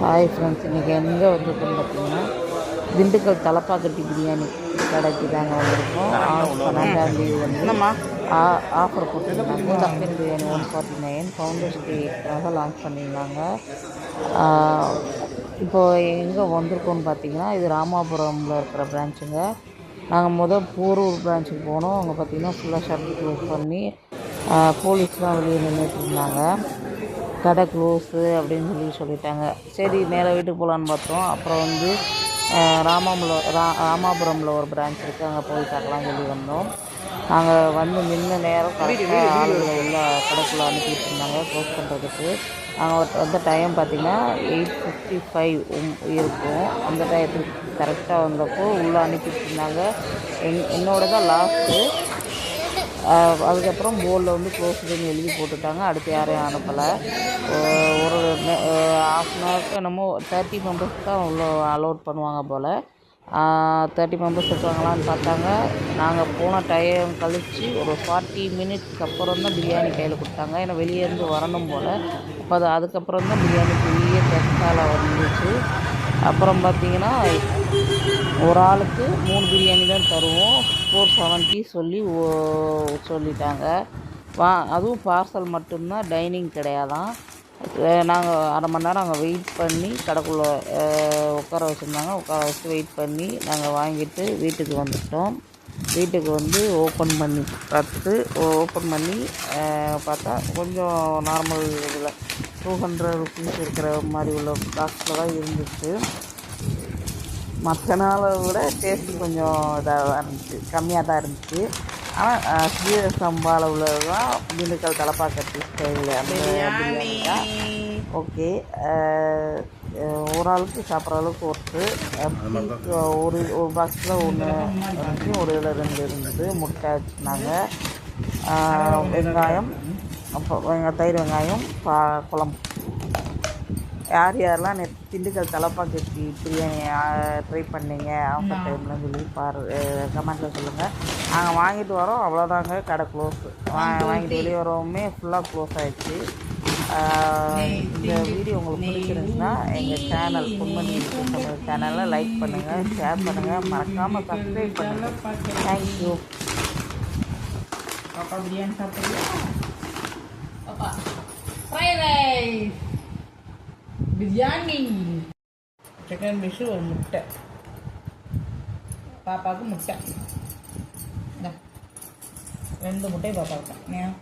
Hi friends, இன்றைக்கி எங்கே வந்திருக்கோன்னு பார்த்தீங்கன்னா திண்டுக்கல் தலப்பாக்கட்டி பிரியாணி கடைக்கு தாங்க வந்திருக்கோம். ஆகஸ்ட் 12ஆம் வந்து ஆஃபர் போட்டிருந்தாங்க. சிக்கன் பிரியாணி 149, ஃபவுண்டர்ஸ் டேக்காக லான்ச் பண்ணியிருந்தாங்க. இப்போது எங்கே வந்திருக்கோன்னு பார்த்தீங்கன்னா, இது ராமாபுரமில் இருக்கிற பிரான்ச்சுங்க. நாங்கள் போரூர் பிரான்ச்சுக்கு போனோம். அங்கே பார்த்திங்கன்னா ஃபுல்லாக ஷட்டர் க்ளோஸ் பண்ணி போலீஸ்லாம் வெளியே நின்றுட்டு இருந்தாங்க. கடை க்ளோஸு அப்படின்னு சொல்லிட்டாங்க. சரி, நேராக வீட்டுக்கு போகலான்னு பார்த்தோம். அப்புறம் வந்து ராமாபுரமில் ஒரு பிரான்ச் இருக்குது, அங்கே போய் பார்க்கலாம்னு சொல்லி வந்தோம். நாங்கள் வந்து நின்று நேரம் கரெக்டாக ஆளுகளை உள்ள கடைக்குள்ளே அனுப்பிட்டு இருந்தாங்க க்ளோஸ் பண்ணுறதுக்கு. நாங்கள் வந்த டைம் பார்த்திங்கன்னா 8:55 இருக்கும். அந்த டயத்துக்கு கரெக்டாக வந்தப்போ உள்ளே அனுப்பிட்டு இருந்தாங்க. என்னோட தான் லாஸ்ட்டு. அதுக்கப்புறம் போர்டில் வந்து க்ளோஸ்டுன்னு எழுதி போட்டுட்டாங்க. அடுத்து யாரையும் அனுப்பலை. ஒரு ஹாஃப் அன் ஹவருக்கு என்னமோ 30 மெம்பர்ஸ் தான் உள்ள அலோட் பண்ணுவாங்க போல். 30 மெம்பர்ஸ் இருக்காங்களான்னு பார்த்தாங்க. நாங்கள் போன டைம் கழித்து ஒரு 40 மினிட்ஸ்க்கு அப்புறம் தான் பிரியாணி கையில் கொடுத்தாங்க. ஏன்னா வெளியேருந்து வரணும் போல். அப்போ அதுக்கப்புறம் தான் பிரியாணி பெரிய டெஸ்டால் வந்துச்சு. அப்புறம் பார்த்திங்கன்னா ஒரு ஆளுக்கு 3 பிரியாணி தான் தருவோம். 470 சொல்லி சொல்லிட்டாங்க. அதுவும் பார்சல் மட்டும்தான், டைனிங் கிடையாதான். நாங்கள் அரை மணி நேரம் அங்கே வெயிட் பண்ணி கடைக்குள்ளே உட்கார வச்சுருந்தாங்க. உட்கார வச்சு வெயிட் பண்ணி நாங்கள் வாங்கிட்டு வீட்டுக்கு வந்துட்டோம். வீட்டுக்கு வந்து ஓப்பன் பண்ணி பார்த்தா கொஞ்சம் நார்மல் இதில் 200 ருபீஸ் இருக்கிற மாதிரி உள்ள காஸ்ட்டில் தான் இருந்துச்சு. மற்ற நாளை விட டேஸ்ட்டு கொஞ்சம் இதாக தான் இருந்துச்சு, கம்மியாக தான் இருந்துச்சு. ஆனால் சீரக சம்பாவில் உள்ளது தான் திண்டுக்கல் தலப்பாக்கட்டி ஸ்டைலில் அந்த பிரியாணி தான். ஓகே, ஒரு ஆளுக்கு சாப்பிட்ற அளவுக்கு ஒரு பாக்ஸில் ஒன்று இருந்துச்சு, ஒரு இதில் 2 இருந்தது. முட்டை வச்சுருந்தாங்க, வெங்காயம், தயிர் வெங்காயம், குழம்பு. யாரெல்லாம் திண்டுக்கல் தலப்பாக்கட்டி பிரியாணி ட்ரை பண்ணிங்க ஆஃபர் டைம்லன்னு சொல்லி கமெண்ட்டில் சொல்லுங்கள். நாங்கள் வாங்கிட்டு வரோம், அவ்வளோதாங்க. கடை க்ளோஸு. வாங்கிட்டு வெளியே வரவுமே ஃபுல்லாக க்ளோஸ் ஆகிடுச்சு. இந்த வீடியோ உங்களுக்கு பிடிச்சிருந்துச்சுன்னா எங்கள் சேனல் பொன்மணி தமிழ் சேனலை லைக் பண்ணுங்கள், ஷேர் பண்ணுங்கள், மறக்காமல் சப்ஸ்கிரைப் பண்ணுங்கள். தேங்க்யூ. பாப்பா பிரியாணி சாப்பிட்றியா? பாப்பா fried rice, biryani, chicken fish, ஒரு முட்டை. பாப்பாவுக்கு முட்டை 2 முட்டை பாப்பாவுக்கு. ஏன்